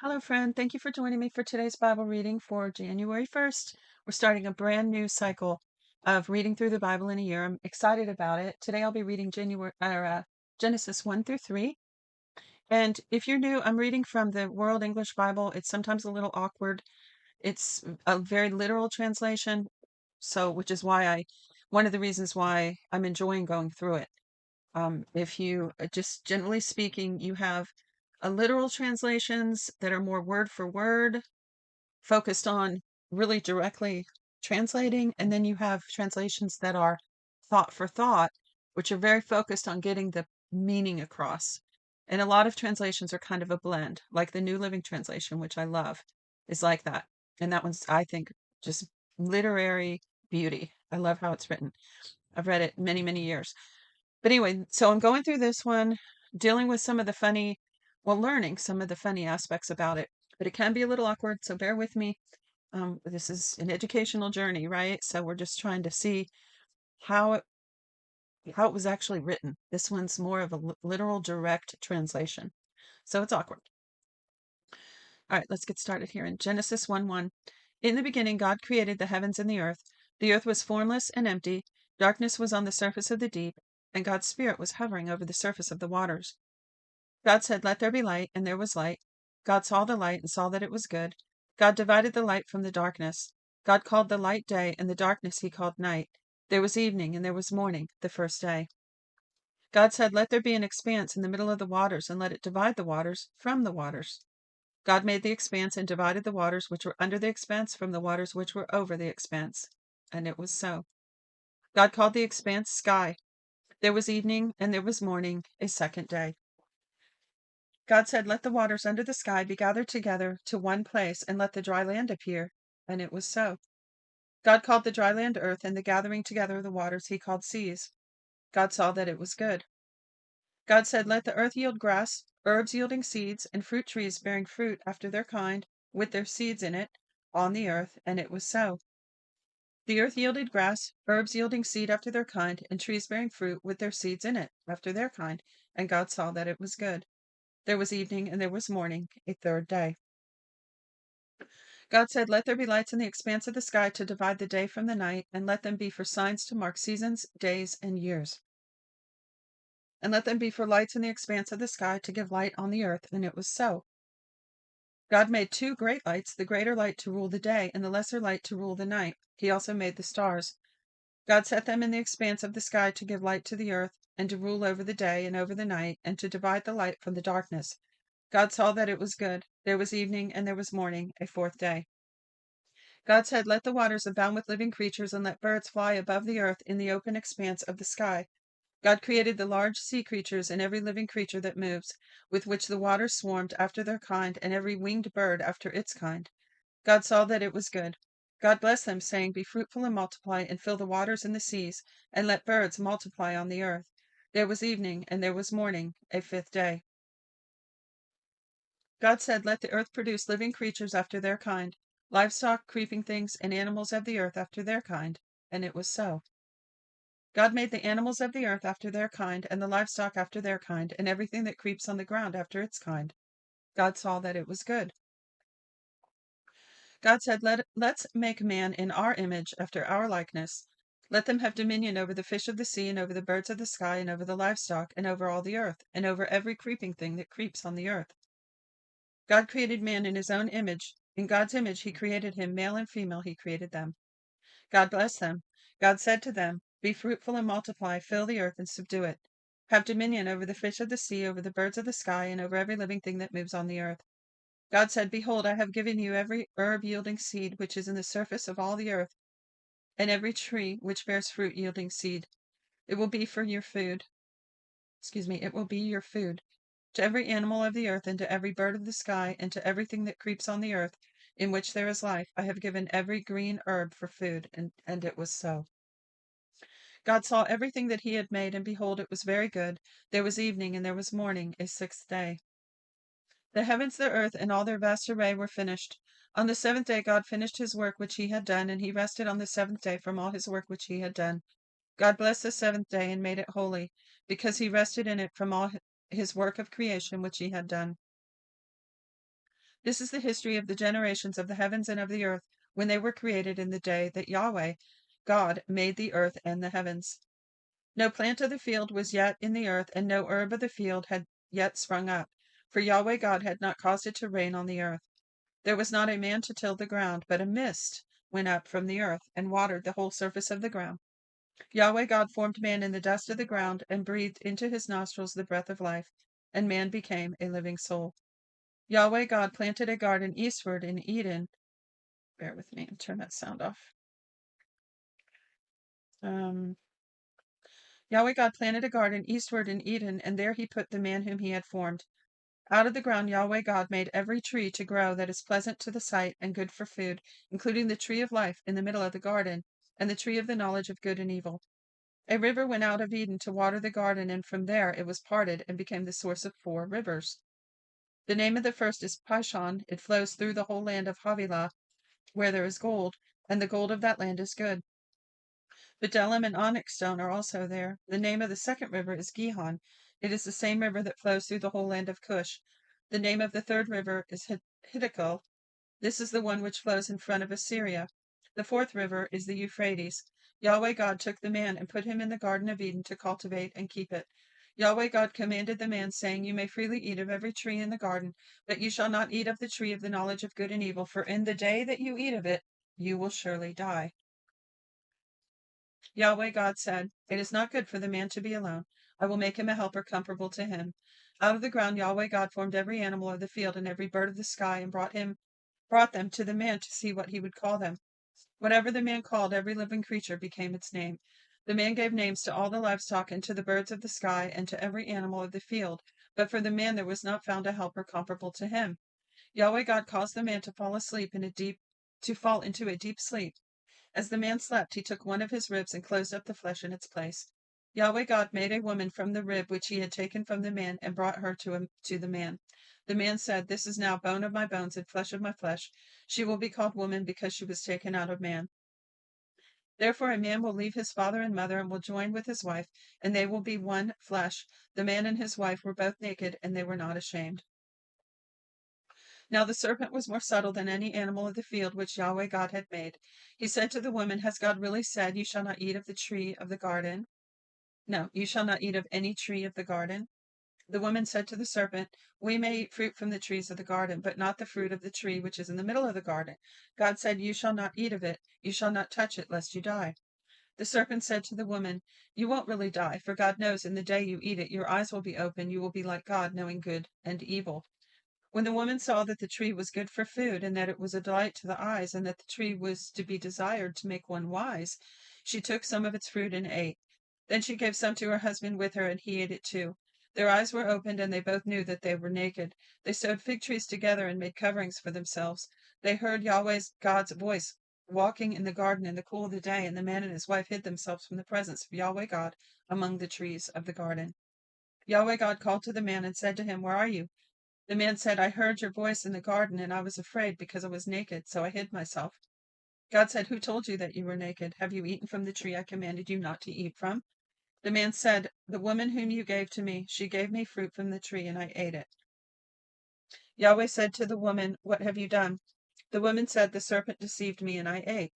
Hello, friend. Thank you for joining me for today's Bible reading for January 1st. We're starting a brand new cycle of reading through the Bible in a year. I'm excited about it. Today I'll be reading Genesis 1 through 3. And if you're new, I'm reading from the World English Bible. It's sometimes a little awkward. It's a very literal translation, which is one of the reasons why I'm enjoying going through it. If you just generally speaking, you have literal translations that are more word for word, focused on really directly translating, and then you have translations that are thought for thought, which are very focused on getting the meaning across. And a lot of translations are kind of a blend, like the New Living Translation, which I love, is like that. And that one's, I think, just literary beauty. I love how it's written. I've read it many, many years. But anyway, so I'm going through this one, dealing with learning some of the funny aspects about it. But it can be a little awkward, so bear with me. This is an educational journey, right? So we're just trying to see how it how it was actually written. This one's more of a literal direct translation. So it's awkward. All right, let's get started here in Genesis 1:1. In the beginning, God created the heavens and the earth. The earth was formless and empty. Darkness was on the surface of the deep, and God's Spirit was hovering over the surface of the waters. God said, "Let there be light," and there was light. God saw the light and saw that it was good. God divided the light from the darkness. God called the light day, and the darkness he called night. There was evening, and there was morning, the first day. God said, "Let there be an expanse in the middle of the waters, and let it divide the waters from the waters." God made the expanse and divided the waters which were under the expanse from the waters which were over the expanse. And it was so. God called the expanse sky. There was evening, and there was morning, a second day. God said, "Let the waters under the sky be gathered together to one place, and let the dry land appear." And it was so. God called the dry land earth, and the gathering together of the waters he called seas. God saw that it was good. God said, "Let the earth yield grass, herbs yielding seeds, and fruit trees bearing fruit after their kind, with their seeds in it, on the earth." And it was so. The earth yielded grass, herbs yielding seed after their kind, and trees bearing fruit with their seeds in it after their kind. And God saw that it was good. There was evening, and there was morning, a third day. God said, "Let there be lights in the expanse of the sky to divide the day from the night, and let them be for signs to mark seasons, days, and years. And let them be for lights in the expanse of the sky to give light on the earth." And it was so. God made two great lights, the greater light to rule the day, and the lesser light to rule the night. He also made the stars. God set them in the expanse of the sky to give light to the earth, and to rule over the day and over the night, and to divide the light from the darkness. God saw that it was good. There was evening, and there was morning, a fourth day. God said, "Let the waters abound with living creatures, and let birds fly above the earth in the open expanse of the sky." God created the large sea creatures and every living creature that moves, with which the waters swarmed after their kind, and every winged bird after its kind. God saw that it was good. God blessed them, saying, "Be fruitful and multiply, and fill the waters and the seas, and let birds multiply on the earth." There was evening, and there was morning, a fifth day. God said, "Let the earth produce living creatures after their kind, livestock, creeping things, and animals of the earth after their kind." And it was so. God made the animals of the earth after their kind, and the livestock after their kind, and everything that creeps on the ground after its kind. God saw that it was good. God said, Let's make man in our image, after our likeness. Let them have dominion over the fish of the sea, and over the birds of the sky, and over the livestock, and over all the earth, and over every creeping thing that creeps on the earth. God created man in his own image. In God's image he created him, male and female he created them. God blessed them. God said to them, "Be fruitful and multiply, fill the earth and subdue it. Have dominion over the fish of the sea, over the birds of the sky, and over every living thing that moves on the earth." God said, "Behold, I have given you every herb yielding seed which is in the surface of all the earth, and every tree which bears fruit yielding seed. It will be for your food. It will be your food. To every animal of the earth, and to every bird of the sky, and to everything that creeps on the earth, in which there is life, I have given every green herb for food." And it was so. God saw everything that he had made, and behold, it was very good. There was evening, and there was morning, a sixth day. The heavens, the earth, and all their vast array were finished. On the seventh day God finished his work which he had done, and he rested on the seventh day from all his work which he had done. God blessed the seventh day and made it holy, because he rested in it from all his work of creation which he had done. This is the history of the generations of the heavens and of the earth when they were created in the day that Yahweh, God, made the earth and the heavens. No plant of the field was yet in the earth, and no herb of the field had yet sprung up, for Yahweh God had not caused it to rain on the earth. There was not a man to till the ground, but a mist went up from the earth and watered the whole surface of the ground. Yahweh God formed man in the dust of the ground and breathed into his nostrils the breath of life, and man became a living soul. Yahweh God planted a garden eastward in Eden. Bear with me and turn that sound off. Yahweh God planted a garden eastward in Eden, and there he put the man whom he had formed. Out of the ground Yahweh God made every tree to grow that is pleasant to the sight and good for food, including the tree of life in the middle of the garden, and the tree of the knowledge of good and evil. A river went out of Eden to water the garden, and from there it was parted and became the source of 4 rivers. The name of the first is Pishon. It flows through the whole land of Havilah, where there is gold, and the gold of that land is good. Bdellium and onyx stone are also there. The name of the second river is Gihon. It is the same river that flows through the whole land of Cush. The name of the third river is Hiddekel. This is the one which flows in front of Assyria. The fourth river is the Euphrates. Yahweh God took the man and put him in the Garden of Eden to cultivate and keep it. Yahweh God commanded the man, saying, You may freely eat of every tree in the garden, but you shall not eat of the tree of the knowledge of good and evil, for in the day that you eat of it, you will surely die. Yahweh God said, It is not good for the man to be alone. I will make him a helper comparable to him. Out of the ground Yahweh God formed every animal of the field and every bird of the sky, and brought them to the man to see what he would call them. Whatever the man called every living creature became its name. The man gave names to all the livestock and to the birds of the sky and to every animal of the field. But for the man there was not found a helper comparable to him. Yahweh God caused the man to fall into a deep sleep. As the man slept, he took one of his ribs and closed up the flesh in its place. Yahweh God made a woman from the rib which he had taken from the man and brought her to the man. The man said, This is now bone of my bones and flesh of my flesh. She will be called woman because she was taken out of man. Therefore a man will leave his father and mother and will join with his wife, and they will be one flesh. The man and his wife were both naked, and they were not ashamed. Now the serpent was more subtle than any animal of the field which Yahweh God had made. He said to the woman, Has God really said, You shall not eat of the tree of the garden? No, you shall not eat of any tree of the garden. The woman said to the serpent, We may eat fruit from the trees of the garden, but not the fruit of the tree which is in the middle of the garden. God said, You shall not eat of it, you shall not touch it, lest you die. The serpent said to the woman, You won't really die, for God knows in the day you eat it, your eyes will be open, you will be like God, knowing good and evil. When the woman saw that the tree was good for food, and that it was a delight to the eyes, and that the tree was to be desired to make one wise, she took some of its fruit and ate. Then she gave some to her husband with her, and he ate it too. Their eyes were opened, and they both knew that they were naked. They sewed fig trees together and made coverings for themselves. They heard God's voice walking in the garden in the cool of the day, and the man and his wife hid themselves from the presence of Yahweh God among the trees of the garden. Yahweh God called to the man and said to him, Where are you? The man said, I heard your voice in the garden, and I was afraid because I was naked, so I hid myself. God said, Who told you that you were naked? Have you eaten from the tree I commanded you not to eat from? The man said, The woman whom you gave to me, she gave me fruit from the tree, and I ate it. Yahweh said to the woman, What have you done? The woman said, The serpent deceived me, and I ate.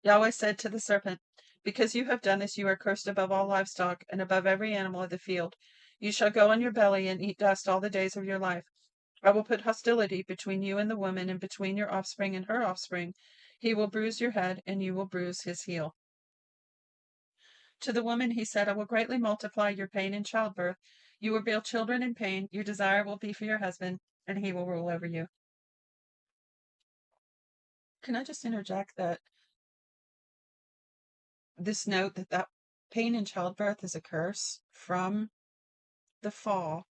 Yahweh said to the serpent, Because you have done this, you are cursed above all livestock and above every animal of the field. You shall go on your belly and eat dust all the days of your life. I will put hostility between you and the woman, and between your offspring and her offspring. He will bruise your head, and you will bruise his heel. To the woman he said, I will greatly multiply your pain in childbirth. You will bear children in pain. Your desire will be for your husband, and he will rule over you. Can I just interject that this note that pain in childbirth is a curse from the fall,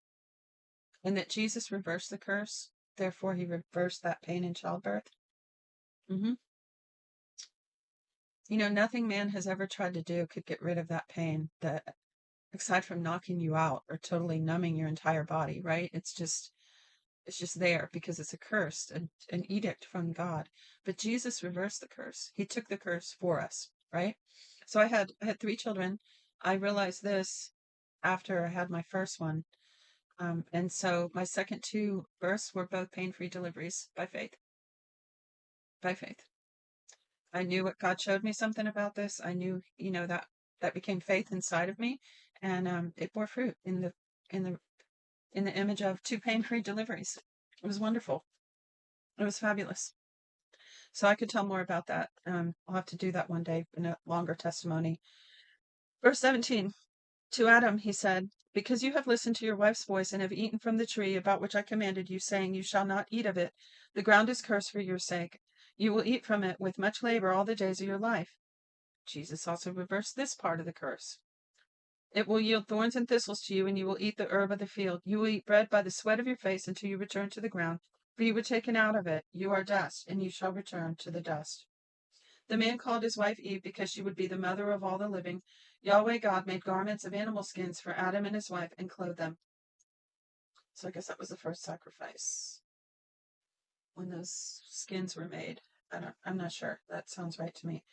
and that Jesus reversed the curse, therefore he reversed that pain in childbirth? hmm nothing man has ever tried to do could get rid of that pain, that aside from knocking you out or totally numbing your entire body, right? It's just there because it's a curse, an edict from God. But Jesus reversed the curse. He took the curse for us, right? So I had 3 children. I realized this after I had my first one. And so my second two births were both pain-free deliveries by faith. By faith. I knew what God showed me something about this. I knew, that became faith inside of me, and it bore fruit in the in the image of two pain-free deliveries. It was wonderful. It was fabulous. So I could tell more about that. I'll have to do that one day in a longer testimony. Verse 17. To Adam, he said, because you have listened to your wife's voice and have eaten from the tree about which I commanded you, saying, you shall not eat of it. The ground is cursed for your sake. You will eat from it with much labor all the days of your life. Jesus also reversed this part of the curse. It will yield thorns and thistles to you, and you will eat the herb of the field. You will eat bread by the sweat of your face until you return to the ground, for you were taken out of it. You are dust, and you shall return to the dust. The man called his wife Eve because she would be the mother of all the living. Yahweh God made garments of animal skins for Adam and his wife and clothed them. So I guess that was the first sacrifice when those skins were made. I'm not sure. That sounds right to me.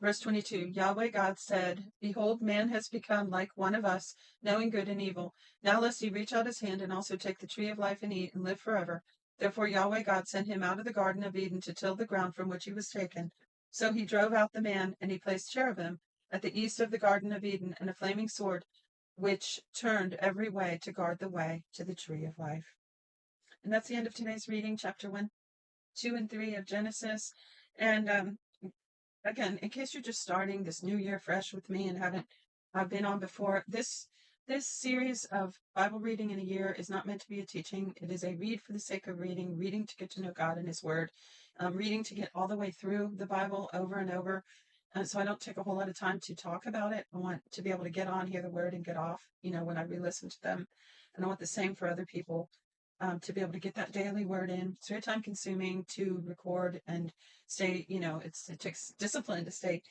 Verse 22, Yahweh God said, behold, man has become like one of us, knowing good and evil. Now lest he reach out his hand and also take the tree of life and eat and live forever. Therefore Yahweh God sent him out of the Garden of Eden to till the ground from which he was taken. So he drove out the man, and he placed cherubim at the east of the Garden of Eden, and a flaming sword, which turned every way to guard the way to the tree of life. And that's the end of today's reading, chapter 1, 2, and 3 of Genesis. And again, in case you're just starting this new year fresh with me and haven't been on before, this series of Bible reading in a year is not meant to be a teaching. It is a read for the sake of reading, reading to get to know God and His Word, reading to get all the way through the Bible over and over. So I don't take a whole lot of time to talk about it. I want to be able to get on, hear the Word, and get off, when I re-listen to them. And I want the same for other people. To be able to get that daily word in. It's very time consuming to record and stay, it takes discipline to stay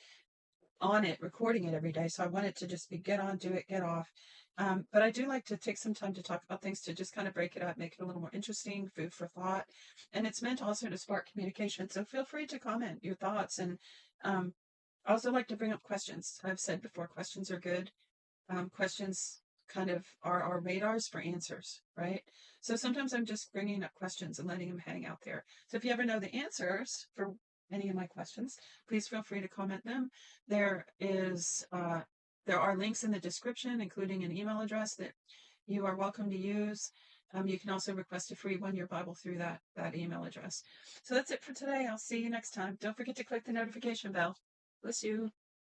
on it, recording it every day. So I want it to just be get on, do it, get off. But I do like to take some time to talk about things to just kind of break it up, make it a little more interesting, food for thought. And it's meant also to spark communication. So feel free to comment your thoughts. And I also like to bring up questions. I've said before, questions are good. Questions kind of are our radars for answers, right? So sometimes I'm just bringing up questions and letting them hang out there. So if you ever know the answers for any of my questions, please feel free to comment them. There are links in the description, including an email address that you are welcome to use. You can also request a free one-year Bible through that email address. So that's it for today. I'll see you next time. Don't forget to click the notification bell. Bless you.